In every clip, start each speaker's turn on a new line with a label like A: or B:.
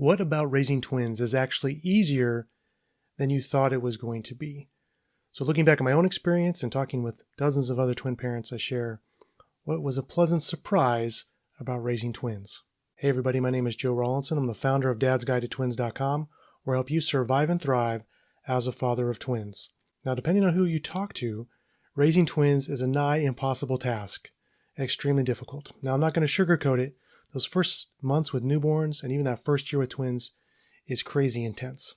A: What about raising twins is actually easier than you thought it was going to be? So looking back at my own experience and talking with dozens of other twin parents, I share what was a pleasant surprise about raising twins. Hey everybody, my name is Joe Rawlinson. I'm the founder of dadsguidetotwins.com, where I help you survive and thrive as a father of twins. Now, depending on who you talk to, raising twins is a nigh impossible task, extremely difficult. Now, I'm not going to sugarcoat it. Those first months with newborns and even that first year with twins is crazy intense,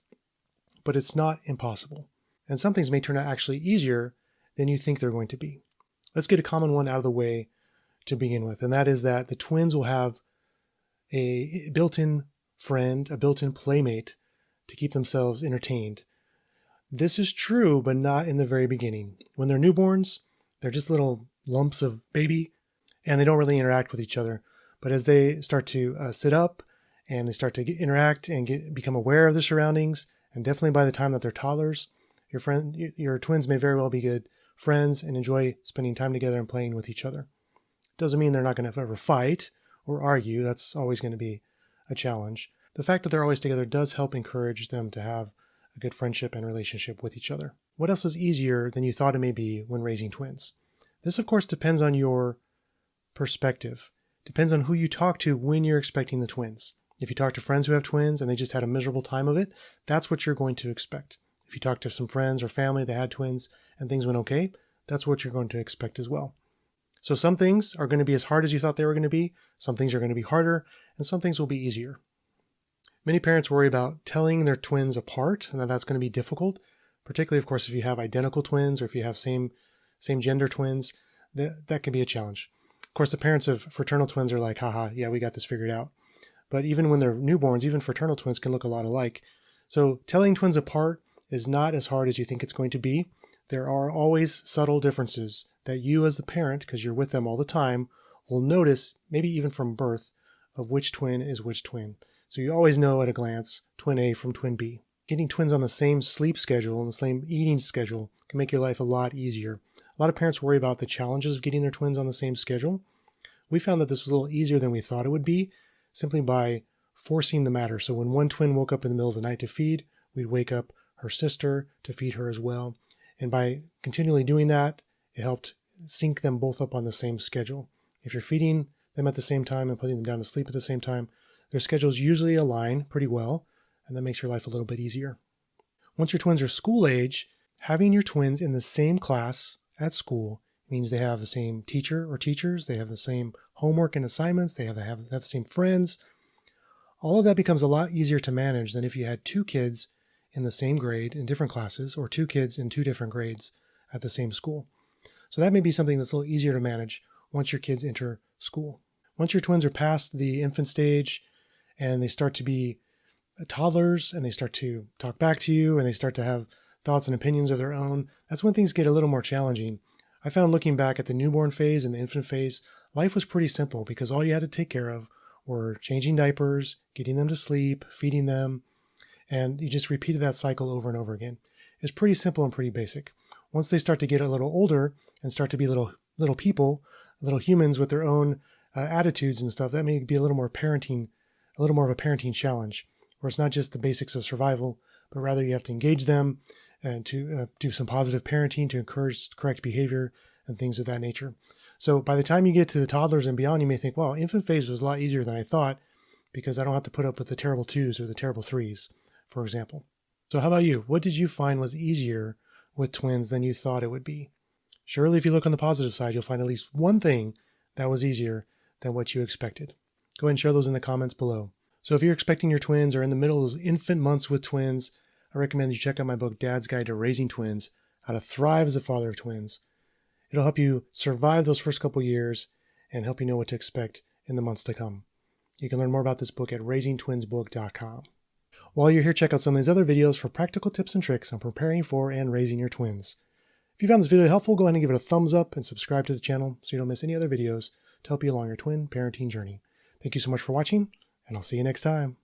A: but it's not impossible. And some things may turn out actually easier than you think they're going to be. Let's get a common one out of the way to begin with, and that is that the twins will have a built-in friend, a built-in playmate to keep themselves entertained. This is true, but not in the very beginning. When they're newborns, they're just little lumps of baby, and they don't really interact with each other. But as they start to sit up and they start to interact and become aware of their surroundings, and definitely by the time that they're toddlers, your twins may very well be good friends and enjoy spending time together and playing with each other. Doesn't mean they're not going to ever fight or argue. That's always going to be a challenge. The fact that they're always together does help encourage them to have a good friendship and relationship with each other. What else is easier than you thought it may be when raising twins? This, of course, depends on your perspective. Depends on who you talk to when you're expecting the twins. If you talk to friends who have twins and they just had a miserable time of it, that's what you're going to expect. If you talk to some friends or family that had twins and things went okay, that's what you're going to expect as well. So some things are going to be as hard as you thought they were going to be, some things are going to be harder, and some things will be easier. Many parents worry about telling their twins apart, and that's going to be difficult, particularly, of course, if you have identical twins or if you have same gender twins, that can be a challenge. Of course, the parents of fraternal twins are like, haha, yeah, we got this figured out. But even when they're newborns, even fraternal twins can look a lot alike. So telling twins apart is not as hard as you think it's going to be. There are always subtle differences that you as the parent, because you're with them all the time, will notice, maybe even from birth, of which twin is which twin. So you always know at a glance twin A from twin B. Getting twins on the same sleep schedule and the same eating schedule can make your life a lot easier. A lot of parents worry about the challenges of getting their twins on the same schedule. We found that this was a little easier than we thought it would be, simply by forcing the matter. So when one twin woke up in the middle of the night to feed, we'd wake up her sister to feed her as well. And by continually doing that, it helped sync them both up on the same schedule. If you're feeding them at the same time and putting them down to sleep at the same time, their schedules usually align pretty well, and that makes your life a little bit easier. Once your twins are school age, having your twins in the same class at school means they have the same teacher or teachers, they have the same homework and assignments, they have the same friends. All of that becomes a lot easier to manage than if you had two kids in the same grade in different classes or two kids in two different grades at the same school. So that may be something that's a little easier to manage once your kids enter school. Once your twins are past the infant stage and they start to be toddlers and they start to talk back to you and they start to have thoughts and opinions of their own, that's when things get a little more challenging. I found looking back at the newborn phase and the infant phase, life was pretty simple because all you had to take care of were changing diapers, getting them to sleep, feeding them, and you just repeated that cycle over and over again. It's pretty simple and pretty basic. Once they start to get a little older and start to be little people, little humans with their own attitudes and stuff, that may be a little more of a parenting challenge, where it's not just the basics of survival, but rather you have to engage them and to do some positive parenting to encourage correct behavior and things of that nature. So by the time you get to the toddlers and beyond, you may think, well, infant phase was a lot easier than I thought because I don't have to put up with the terrible 2s or the terrible 3s, for example. So how about you? What did you find was easier with twins than you thought it would be? Surely if you look on the positive side, you'll find at least one thing that was easier than what you expected. Go ahead and share those in the comments below. So if you're expecting your twins or in the middle of those infant months with twins, I recommend you check out my book, Dad's Guide to Raising Twins, How to Thrive as a Father of Twins. It'll help you survive those first couple years and help you know what to expect in the months to come. You can learn more about this book at raisingtwinsbook.com. While you're here, check out some of these other videos for practical tips and tricks on preparing for and raising your twins. If you found this video helpful, go ahead and give it a thumbs up and subscribe to the channel so you don't miss any other videos to help you along your twin parenting journey. Thank you so much for watching, and I'll see you next time.